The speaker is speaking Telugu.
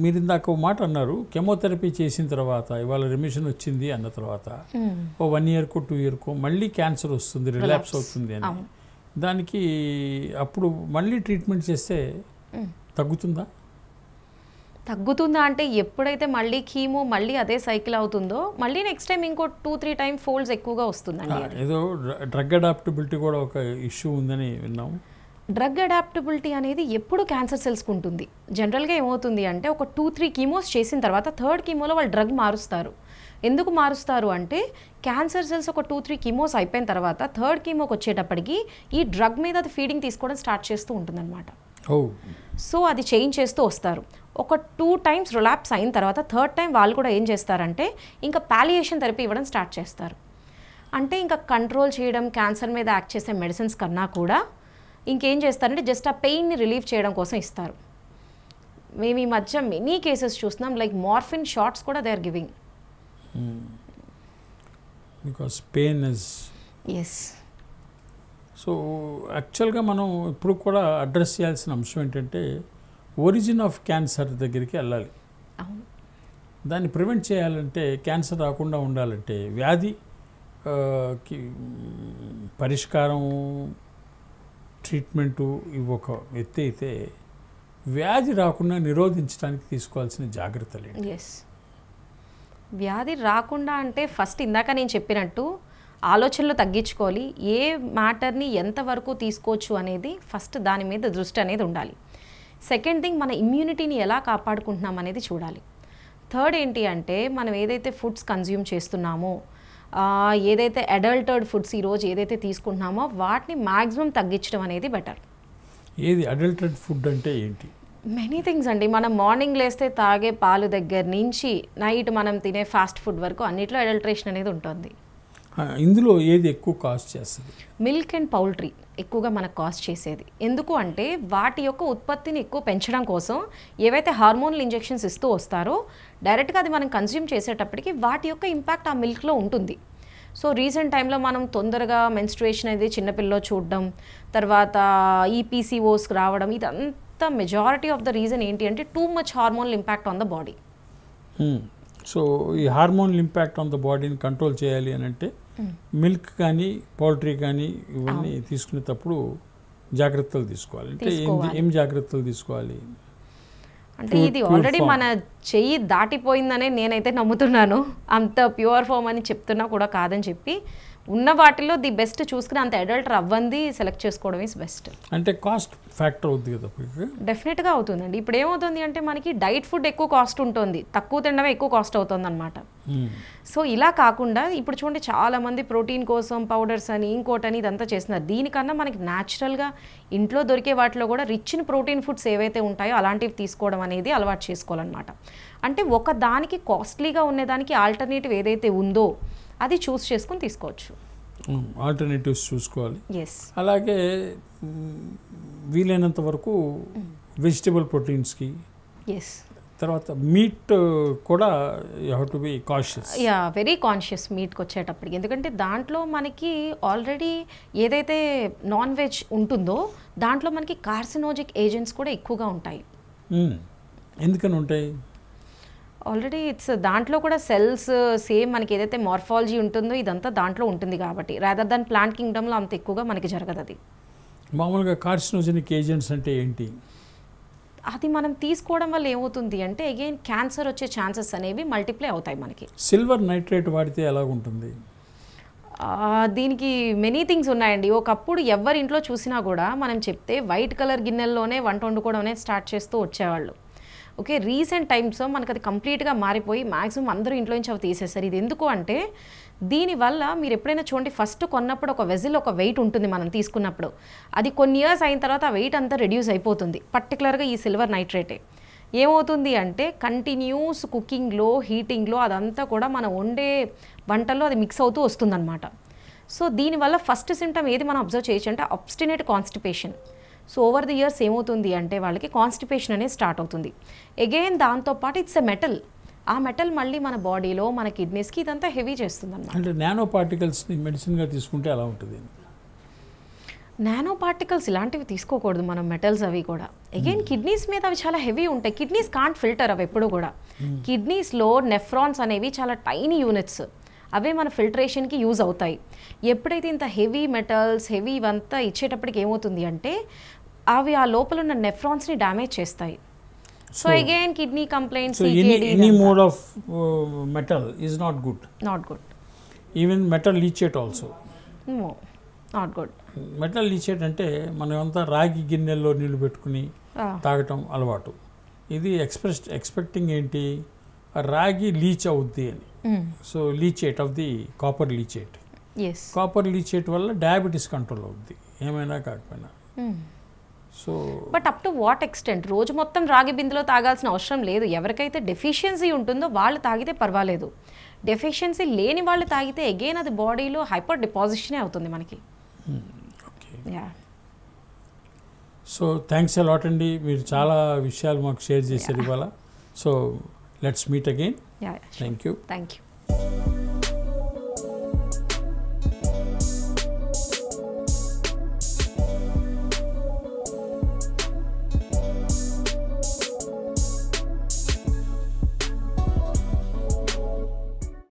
మీరు ఇందాక ఒక మాట అన్నారు, కెమోథెరపీ చేసిన తర్వాత ఇవాళ రిమిషన్ వచ్చింది అన్న తర్వాత ఓ 1 ఇయర్కో 2 ఇయర్కో మళ్ళీ క్యాన్సర్ వస్తుంది, రిలాప్స్ అవుతుంది అని. దానికి అప్పుడు మళ్ళీ ట్రీట్మెంట్ చేస్తే తగ్గుతుందా? తగ్గుతుందా అంటే ఎప్పుడైతే మళ్ళీ కీమో మళ్ళీ అదే సైకిల్ అవుతుందో మళ్ళీ నెక్స్ట్ టైం ఇంకో 2-3 టైం ఫోల్డ్స్ ఎక్కువగా వస్తుందండి. ఏదో డ్రగ్ అడాప్టబిలిటీ కూడా ఒక ఇష్యూ ఉందని విన్నాము. డ్రగ్ అడాప్టబిలిటీ అనేది ఎప్పుడు క్యాన్సర్ సెల్స్కి ఉంటుంది. జనరల్గా ఏమవుతుంది అంటే ఒక 2-3 కీమోస్ చేసిన తర్వాత థర్డ్ కీమోలో వాళ్ళు డ్రగ్ మారుస్తారు. ఎందుకు మారుస్తారు అంటే క్యాన్సర్ సెల్స్ ఒక 2-3 కీమోస్ అయిపోయిన తర్వాత థర్డ్ కీమోకి వచ్చేటప్పటికి ఈ డ్రగ్ మీద అది ఫీడింగ్ తీసుకోవడం స్టార్ట్ చేస్తూ ఉంటుందన్నమాట. సో అది చేంజ్ చేస్తూ వస్తారు. ఒక 2 టైమ్స్ రిలాప్స్ అయిన తర్వాత థర్డ్ టైం వాళ్ళు కూడా ఏం చేస్తారంటే ఇంకా పాలియేషన్ థెరపీ ఇవ్వడం స్టార్ట్ చేస్తారు. అంటే ఇంకా కంట్రోల్ చేయడం, క్యాన్సర్ మీద యాక్ట్ చేసే మెడిసిన్స్ కన్నా కూడా ఇంకేం చేస్తారంటే జస్ట్ ఆ పెయిన్ని రిలీవ్ చేయడం కోసం ఇస్తారు. మేము ఈ మధ్య మెనీ కేసెస్ చూస్తున్నాం, లైక్ మార్ఫిన్ షార్ట్స్ కూడా they are giving. Because pain is ఎస్. సో యాక్చువల్గా మనం ఇప్పుడు కూడా అడ్రస్ చేయాల్సిన అంశం ఏంటంటే ఒరిజిన్ ఆఫ్ క్యాన్సర్ దగ్గరికి వెళ్ళాలి. దాన్ని ప్రివెంట్ చేయాలంటే, క్యాన్సర్ రాకుండా ఉండాలంటే వ్యాధి పరిష్కారం ట్రీట్మెంటు ఇవి ఒక ఎత్తి అయితే, వ్యాధి రాకుండా నిరోధించడానికి తీసుకోవాల్సిన జాగ్రత్తలు. ఎస్, వ్యాధి రాకుండా అంటే ఫస్ట్ ఇందాక నేను చెప్పినట్టు ఆలోచనలు తగ్గించుకోవాలి. ఏ మ్యాటర్ని ఎంతవరకు తీసుకోవచ్చు అనేది ఫస్ట్ దాని మీద దృష్టి అనేది ఉండాలి. సెకండ్ థింగ్, మన ఇమ్యూనిటీని ఎలా కాపాడుకుంటున్నాం అనేది చూడాలి. థర్డ్ ఏంటి అంటే మనం ఏదైతే ఫుడ్స్ కన్జ్యూమ్ చేస్తున్నామో, ఏదైతే అడల్టెడ్ ఫుడ్స్ ఈరోజు ఏదైతే తీసుకుంటున్నామో వాటిని మ్యాక్సిమం తగ్గించడం అనేది బెటర్. ఏది అడల్టెడ్ ఫుడ్ అంటే ఏంటి? మెనీ థింగ్స్ అండి. మనం మార్నింగ్ లేస్తే తాగే పాలు దగ్గర నుంచి నైట్ మనం తినే ఫాస్ట్ ఫుడ్ వరకు అన్నిట్లో అడల్ట్రేషన్ అనేది ఉంటుంది. ఇందులో ఏది ఎక్కువ కాస్ట్ చేస్తుంది? మిల్క్ అండ్ పౌల్ట్రీ ఎక్కువగా మనకు కాస్ట్ చేసేది. ఎందుకు అంటే వాటి యొక్క ఉత్పత్తిని ఎక్కువ పెంచడం కోసం ఏవైతే హార్మోనల్ ఇంజెక్షన్స్ ఇస్తూ వస్తారో డైరెక్ట్గా అది మనం కన్జ్యూమ్ చేసేటప్పటికి వాటి యొక్క ఇంపాక్ట్ ఆ మిల్క్లో ఉంటుంది. సో రీసెంట్ టైంలో మనం తొందరగా మెన్స్ట్రుయేషన్ అనేది చిన్నపిల్లలో చూడడం, తర్వాత ఈ పీసీఓస్ రావడం, ఇదంతా మెజారిటీ ఆఫ్ ద రీజన్ ఏంటి అంటే too much hormonal impact on the body. So ఈ హార్మోనల్ ఇంపాక్ట్ ఆన్ ద బాడీని కంట్రోల్ చేయాలి అని అంటే మిల్క్ కానీ పౌల్ట్రీ కానీ ఇవన్నీ తీసుకునేటప్పుడు జాగ్రత్తలు తీసుకోవాలి. అంటే ఏం జాగ్రత్తలు తీసుకోవాలి అంటే ఇది ఆల్రెడీ మన చెయ్యి దాటిపోయిందనే నేనైతే నమ్ముతున్నాను. అంత ప్యూర్ ఫామ్ అని చెప్తున్నా కూడా కాదని చెప్పి ఉన్న వాటిలో ది బెస్ట్ చూసుకుని అంత అడల్ట్ అవ్వంది సెలెక్ట్ చేసుకోవడం ఈజ్ బెస్ట్. అంటే కాస్ట్ ఫ్యాక్టర్ అవుతుంది కదా? డెఫినెట్గా అవుతుందండి. ఇప్పుడు ఏమవుతుంది అంటే మనకి డైట్ ఫుడ్ ఎక్కువ కాస్ట్ ఉంటుంది, తక్కువ తినడమే ఎక్కువ కాస్ట్ అవుతుంది అనమాట. సో ఇలా కాకుండా ఇప్పుడు చూడండి చాలామంది ప్రోటీన్ కోసం పౌడర్స్ అని ఇంకోటని ఇదంతా చేస్తున్నారు. దీనికన్నా మనకి న్యాచురల్గా ఇంట్లో దొరికే వాటిలో కూడా రిచ్ ఇన్ ప్రోటీన్ ఫుడ్స్ ఏవైతే ఉంటాయో అలాంటివి తీసుకోవడం అనేది అలవాటు చేసుకోవాలన్నమాట. అంటే ఒక దానికి కాస్ట్లీగా ఉండేదానికి ఆల్టర్నేటివ్ ఏదైతే ఉందో అది చూస్ చేసుకుని తీసుకోవచ్చు. ఆల్టర్నేటివ్స్ చూసుకోవాలి. ఎస్. అలాగే వీలైనంత వరకు వెజిటబుల్ ప్రోటీన్స్కి, ఎస్, తర్వాత మీట్ కూడా you have to be conscious. Yeah, very conscious మీట్కి వచ్చేటప్పటికి. ఎందుకంటే దాంట్లో మనకి ఆల్రెడీ ఏదైతే నాన్ వెజ్ ఉంటుందో దాంట్లో మనకి కార్సినోజిక్ ఏజెంట్స్ కూడా ఎక్కువగా ఉంటాయి. ఎందుకని ఉంటాయి? ఆల్రెడీ ఇట్స్ దాంట్లో కూడా సెల్స్ సేమ్ మనకి ఏదైతే మార్ఫాలజీ ఉంటుందో ఇదంతా దాంట్లో ఉంటుంది కాబట్టి రాదర్ దాన్ ప్లాంట్ కింగ్డమ్లో అంత ఎక్కువగా మనకి జరగదు. అది మామూలుగా కార్సినోజెనిక్ ఏజెంట్స్ అంటే ఏంటి? అది మనం తీసుకోవడం వల్ల ఏమవుతుంది అంటే అగైన్ క్యాన్సర్ వచ్చే ఛాన్సెస్ అనేవి మల్టిప్లై అవుతాయి మనకి. సిల్వర్ నైట్రేట్ వాడితే ఎలా ఉంటుంది? దీనికి మెనీ థింగ్స్ ఉన్నాయండి. ఒకప్పుడు ఎవరి ఇంట్లో చూసినా కూడా మనం చెప్తే వైట్ కలర్ గిన్నెల్లోనే వంట వండుకోవడం అనేది స్టార్ట్ చేస్తూ వచ్చేవాళ్ళు. ఓకే, రీసెంట్ టైమ్స్లో మనకు అది కంప్లీట్గా మారిపోయి మ్యాక్సిమం అందరూ ఇంట్లో నుంచి అవి తీసేస్తారు. ఇది ఎందుకు అంటే దీనివల్ల మీరు ఎప్పుడైనా చూడండి, ఫస్ట్ కొన్నప్పుడు ఒక వెజిల్ ఒక వెయిట్ ఉంటుంది మనం తీసుకున్నప్పుడు, అది కొన్ని ఇయర్స్ అయిన తర్వాత ఆ వెయిట్ అంతా రెడ్యూస్ అయిపోతుంది. పర్టికులర్గా ఈ సిల్వర్ నైట్రేటే ఏమవుతుంది అంటే కంటిన్యూస్ కుకింగ్లో హీటింగ్లో అదంతా కూడా మనం వండే వంటల్లో అది మిక్స్ అవుతూ వస్తుందన్నమాట. సో దీనివల్ల ఫస్ట్ సిమ్టమ్ ఏది మనం అబ్జర్వ్ చేయొచ్చు అంటే obstinate constipation. So over the years ఏమవుతుంది అంటే వాళ్ళకి కాన్స్టిపేషన్ అనేది స్టార్ట్ అవుతుంది. అగైన్ దాంతోపాటు ఇట్స్ ఎ మెటల్. ఆ మెటల్ మళ్ళీ మన బాడీలో మన కిడ్నీస్కి ఇదంతా హెవీ చేస్తుంది అన్నమాట. అంటే నానో పార్టికల్స్ని మెడిసిన్గా తీసుకుంటే అలా ఉంటుంది. నానో పార్టికల్స్ ఇలాంటివి తీసుకోకూడదు మనం, మెటల్స్ అవి కూడా. అగైన్ కిడ్నీస్ మీద అవి చాలా హెవీ ఉంటాయి. కిడ్నీస్ కాంట్ ఫిల్టర్ అవి ఎప్పుడు కూడా. కిడ్నీస్లో నెఫ్రాన్స్ అనేవి చాలా టైనీ యూనిట్స్, అవే మన ఫిల్టరేషన్కి యూజ్ అవుతాయి. ఎప్పుడైతే ఇంత హెవీ మెటల్స్ హెవీ ఇవంతా ఇచ్చేటప్పటికి ఏమవుతుంది అంటే అవి ఆ లోపల ఉన్న నెఫ్రాన్స్ని డ్యామేజ్ చేస్తాయి. So again kidney complaints, any mode of metal is not good. Not good. Even metal leachate also not good. Metal leachate అంటే మనం అంతా రాగి గిన్నెల్లో నీళ్లు పెట్టుకుని తాగటం అలవాటు. ఇది ఎక్స్పెక్టింగ్ ఏంటి, రాగి లీచ్ అవుద్ది అని. So leachate of the copper leachate. Copper leachate వల్ల డయాబెటీస్ కంట్రోల్ అవుద్ది ఏమైనా కాకపోయినా. So but up to what extent? రోజు మొత్తం రాగి బిందులో తాగాల్సిన అవసరం లేదు. ఎవరికైతే డెఫిషియన్సీ ఉంటుందో వాళ్ళు తాగితే పర్వాలేదు. డెఫిషియన్సీ లేని వాళ్ళు తాగితే అగైన్ అది బాడీలో హైపర్ డిపాజిషనే అవుతుంది మనకి. సో థ్యాంక్స్ అ లాట్ అండి, మీరు చాలా విషయాలు మాకు షేర్ చేశారు ఇవాళ. So let's meet again. Thank you.